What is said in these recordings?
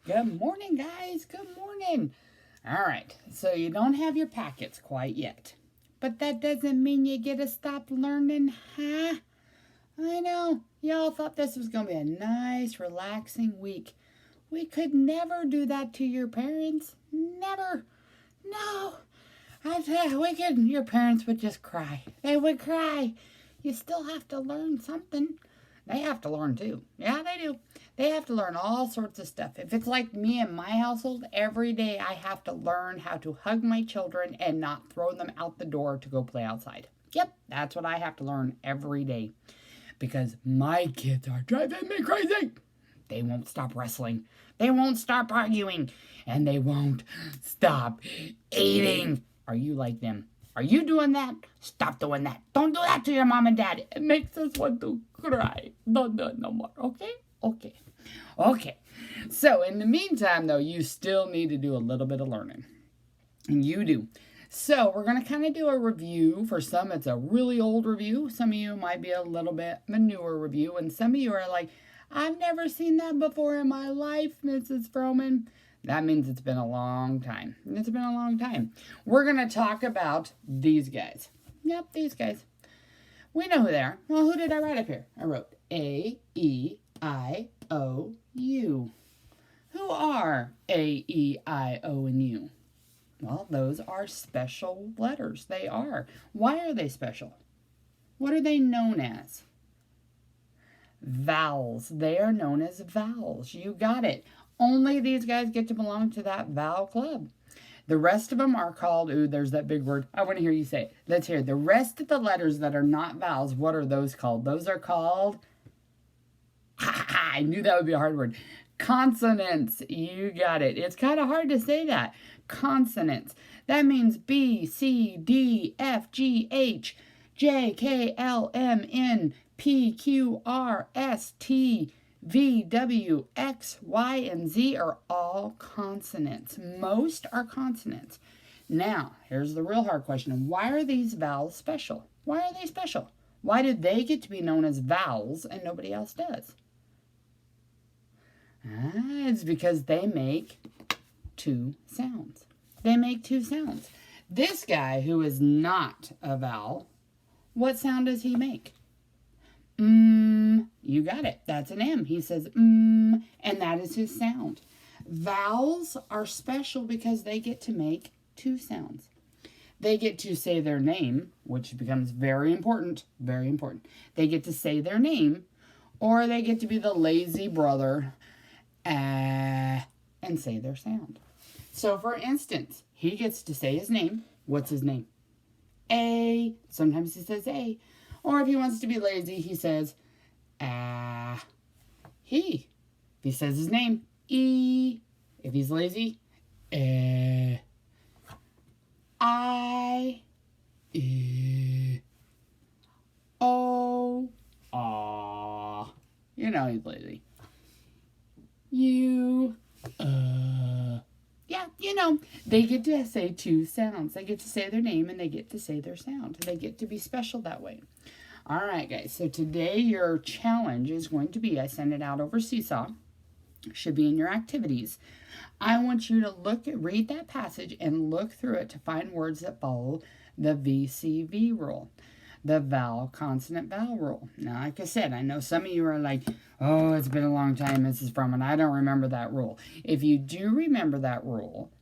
Good morning, guys. Good morning. All right, so you don't have your packets quite yet, but that doesn't mean you get to stop learning, huh? I know, y'all thought this was going to be a nice, relaxing week. We could never do that to your parents. Never. No. Your parents would just cry. They would cry. You still have to learn something. They have to learn too. Yeah, they do. They have to learn all sorts of stuff. If it's like me in my household, every day I have to learn how to hug my children and not throw them out the door to go play outside. Yep, that's what I have to learn every day. Because my kids are driving me crazy. They won't stop wrestling. They won't stop arguing. And they won't stop eating. Are you like them? Are you doing that? Stop doing that. Don't do that to your mom and dad. It makes us want to cry. Don't do it no more. Okay? Okay. So in the meantime, though, you still need to do a little bit of learning. And you do. So we're going to kind of do a review. For some, it's a really old review. Some of you might be a little bit of a newer review. And some of you are like, I've never seen that before in my life, Mrs. Froman. That means it's been a long time. It's been a long time. We're going to talk about these guys. Yep, these guys. We know who they are. Well, who did I write up here? I wrote A, E, I, O, U. Who are A, E, I, O, and U? Well, those are special letters. They are. Why are they special? What are they known as? Vowels. They are known as vowels. You got it. Only these guys get to belong to that vowel club. The rest of them are called, ooh, there's that big word. I want to hear you say it. Let's hear it. The rest of the letters that are not vowels, what are those called? Those are called, I knew that would be a hard word. Consonants. You got it. It's kind of hard to say that. Consonants. That means B, C, D, F, G, H, J, K, L, M, N, P, Q, R, S, T, V, W, X, Y, and Z are all consonants. Most are consonants. Now, here's the real hard question. Why are these vowels special? Why are they special? Why do they get to be known as vowels and nobody else does? It's because they make two sounds. They make two sounds. This guy who is not a vowel, what sound does he make? You got it. That's an M. He says and that is his sound. Vowels are special because they get to make two sounds. They get to say their name, which becomes very important, very important. They get to say their name, or they get to be the lazy brother and say their sound. So, for instance, he gets to say his name. What's his name? A. Sometimes he says A. Or if he wants to be lazy, he says he. If he says his name, E. If he's lazy, I. O. Aw. You know he's lazy. You. Yeah, you know, they get to say two sounds. They get to say their name and they get to say their sound. They get to be special that way. All right, guys. So today your challenge is going to be, I sent it out over Seesaw. It should be in your activities. I want you to read that passage and look through it to find words that follow the VcV rule. The vowel, consonant, vowel rule. Now, like I said, I know some of you are like, oh, it's been a long time, Mrs. Froman. I don't remember that rule. If you do remember that rule,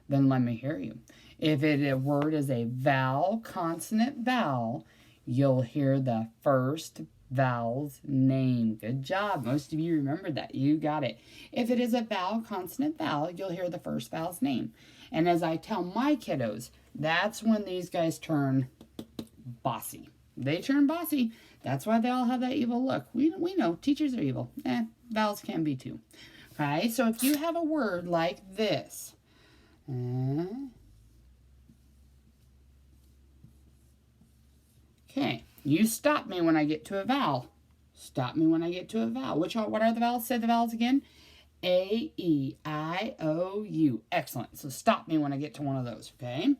then let me hear you. If a word is a vowel, consonant, vowel, you'll hear the first vowel's name. Good job. Most of you remember that. You got it. If it is a vowel, consonant, vowel, you'll hear the first vowel's name. And as I tell my kiddos, that's when these guys turn bossy. They turn bossy. That's why they all have that evil look. We know teachers are evil. Vowels can be too. Okay, so if you have a word like this, okay, you stop me when I get to a vowel. Stop me when I get to a vowel. What are the vowels? Say the vowels again. A, E, I, O, U. Excellent. So stop me when I get to one of those, okay?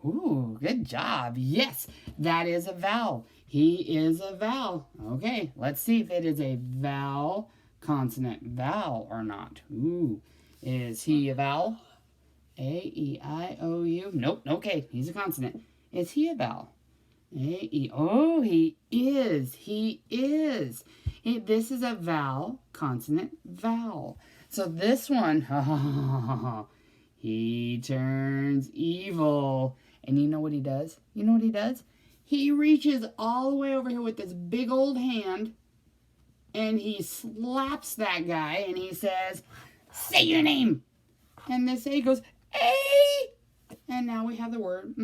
Ooh, good job. Yes, that is a vowel. He is a vowel. Okay, let's see if it is a vowel, consonant vowel or not? Ooh, is he a vowel? A-E-I-O-U. Nope, okay, he's a consonant. Is he a vowel? A-E, oh, he is. He is. This is a vowel, consonant, vowel. So this one, he turns evil. And you know what he does? You know what he does? He reaches all the way over here with this big old hand, and he slaps that guy, and he says, say your name. And this A goes, A. And now we have the word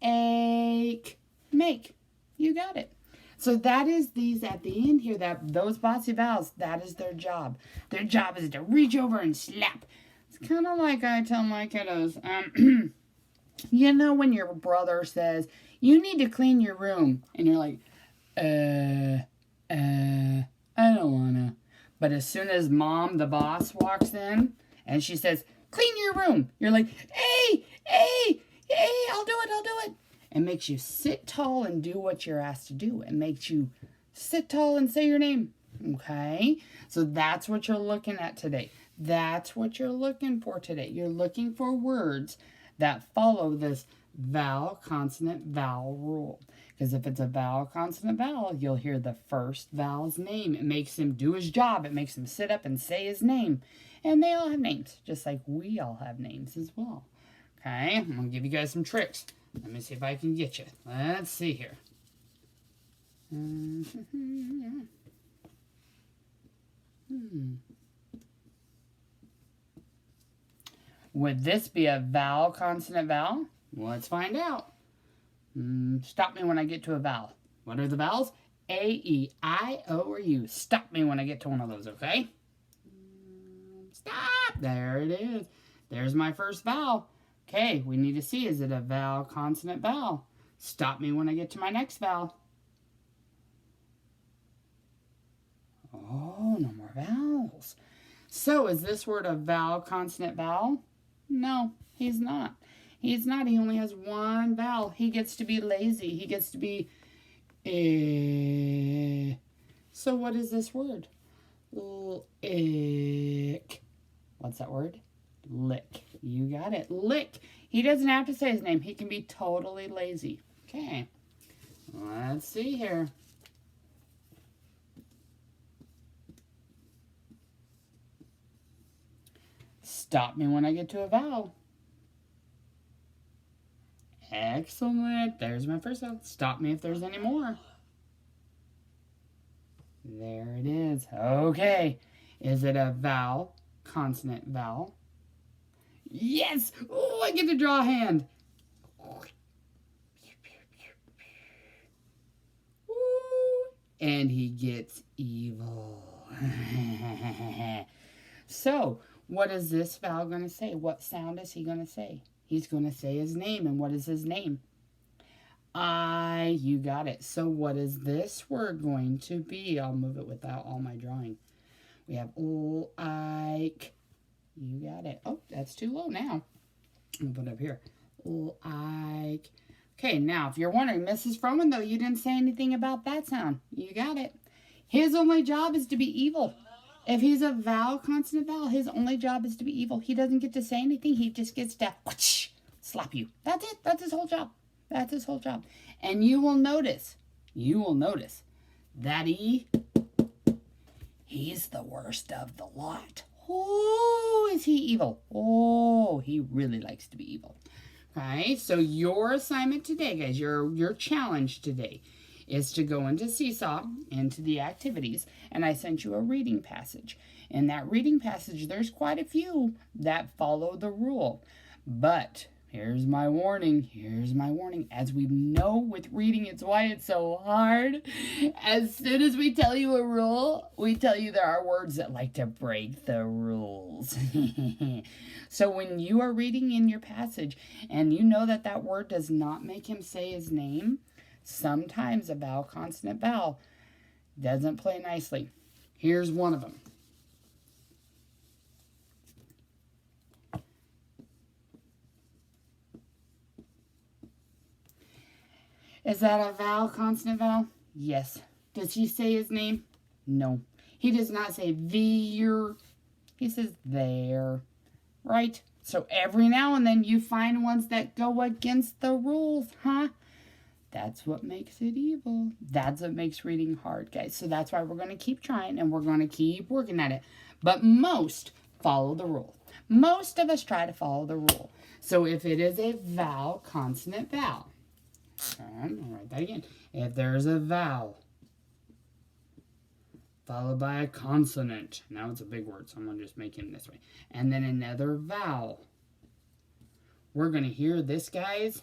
ache, make. You got it. So that is these at the end here, those bossy vowels, that is their job. Their job is to reach over and slap. It's kind of like I tell my kiddos, you know when your brother says, you need to clean your room. And you're like, I don't wanna. But as soon as mom, the boss, walks in and she says, clean your room. You're like, hey, I'll do it. It makes you sit tall and do what you're asked to do. It makes you sit tall and say your name. Okay? So that's what you're looking at today. That's what you're looking for today. You're looking for words that follow this vowel, consonant, vowel rule. Because if it's a vowel, consonant, vowel, you'll hear the first vowel's name. It makes him do his job. It makes him sit up and say his name. And they all have names, just like we all have names as well. Okay, I'm going to give you guys some tricks. Let me see if I can get you. Let's see here. Would this be a vowel, consonant, vowel? Let's find out. Stop me when I get to a vowel. What are the vowels? A, E, I, O, or U. Stop me when I get to one of those, okay? Stop! There it is. There's my first vowel. Okay, we need to see, is it a vowel, consonant, vowel? Stop me when I get to my next vowel. Oh, no more vowels. So, is this word a vowel, consonant, vowel? No, he's not. He's not. He only has one vowel. He gets to be lazy. He gets to be So what is this word? Lick. What's that word? Lick. You got it. Lick. He doesn't have to say his name. He can be totally lazy. Okay. Let's see here. Stop me when I get to a vowel. Excellent. There's my first vowel. Stop me if there's any more. There it is. Okay. Is it a vowel, consonant, vowel? Yes! Oh, I get to draw a hand. And he gets evil. So, what is this vowel going to say? What sound is he going to say? He's going to say his name. And what is his name? I. You got it. So what is this word going to be? I'll move it without all my drawing. We have like. You got it. Oh, that's too low now. I'll put it up here. Like. Okay, now if you're wondering, Mrs. Froman, though, you didn't say anything about that sound. You got it. His only job is to be evil. If he's a vowel, consonant, vowel, his only job is to be evil. He doesn't get to say anything. He just gets to whoosh, slap you. That's it. That's his whole job. That's his whole job. And you will notice that he's the worst of the lot. Oh, is he evil? Oh, he really likes to be evil. Okay, so your assignment today, guys, your challenge today is to go into Seesaw, into the activities, and I sent you a reading passage. In that reading passage, there's quite a few that follow the rule. But here's my warning. Here's my warning. As we know with reading, it's why it's so hard. As soon as we tell you a rule, we tell you there are words that like to break the rules. So when you are reading in your passage and you know that that word does not make him say his name, sometimes a vowel, consonant, vowel doesn't play nicely. Here's one of them. Is that a vowel, consonant, vowel? Yes. Does he say his name? No. He does not say veer. He says there, right? So every now and then you find ones that go against the rules, huh? That's what makes it evil. That's what makes reading hard, guys. So that's why we're going to keep trying and we're going to keep working at it. But most follow the rule. Most of us try to follow the rule. So if it is a vowel, consonant vowel. And I'll write that again. If there's a vowel followed by a consonant. Now it's a big word, so I'm going to just make it this way. And then another vowel. We're going to hear this, guys.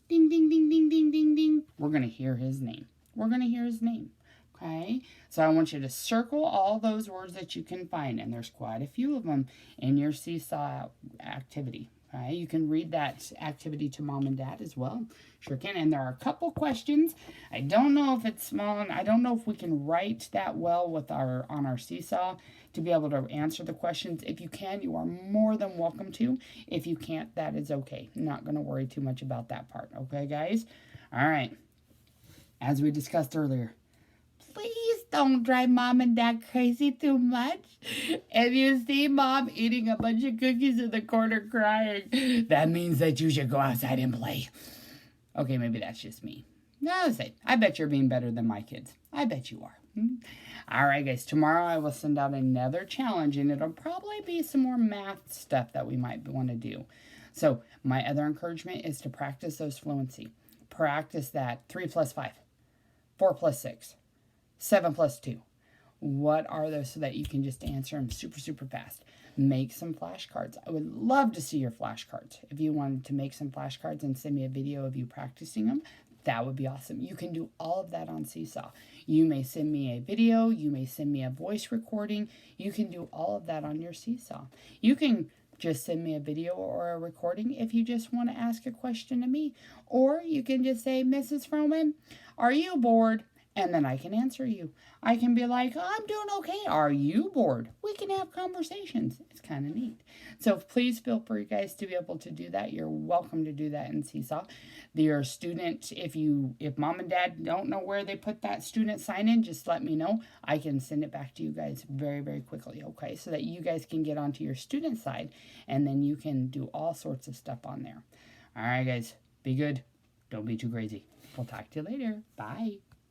Ding, ding, ding, ding, ding, ding, ding. We're going to hear his name. We're going to hear his name. Okay? So I want you to circle all those words that you can find. And there's quite a few of them in your seesaw activity. Okay? You can read that activity to mom and dad as well. Sure can. And there are a couple questions. I don't know if it's small. And I don't know if we can write that well with on our seesaw to be able to answer the questions. If you can, you are more than welcome to. If you can't, that is okay. I'm not going to worry too much about that part. Okay, guys? All right. As we discussed earlier, please don't drive mom and dad crazy too much. If you see mom eating a bunch of cookies in the corner crying, that means that you should go outside and play. Okay, maybe that's just me. No, I bet you're being better than my kids. I bet you are. All right, guys. Tomorrow I will send out another challenge, and it'll probably be some more math stuff that we might want to do. So my other encouragement is to practice those fluency. Practice that 3 plus 5, 4 plus 6, 7 plus 2. What are those so that you can just answer them super, super fast? Make some flashcards. I would love to see your flashcards. If you wanted to make some flashcards and send me a video of you practicing them, that would be awesome. You can do all of that on Seesaw. You may send me a video. You may send me a voice recording. You can do all of that on your Seesaw. You can just send me a video or a recording if you just want to ask a question to me. Or you can just say, Mrs. Froman, are you bored? And then I can answer you. I can be like, I'm doing okay. Are you bored? We can have conversations. It's kind of neat. So please feel free, guys, to be able to do that. You're welcome to do that in Seesaw. Your student, if mom and dad don't know where they put that student sign in, just let me know. I can send it back to you guys very, very quickly, okay? So that you guys can get onto your student side, and then you can do all sorts of stuff on there. All right, guys, be good. Don't be too crazy. We'll talk to you later. Bye.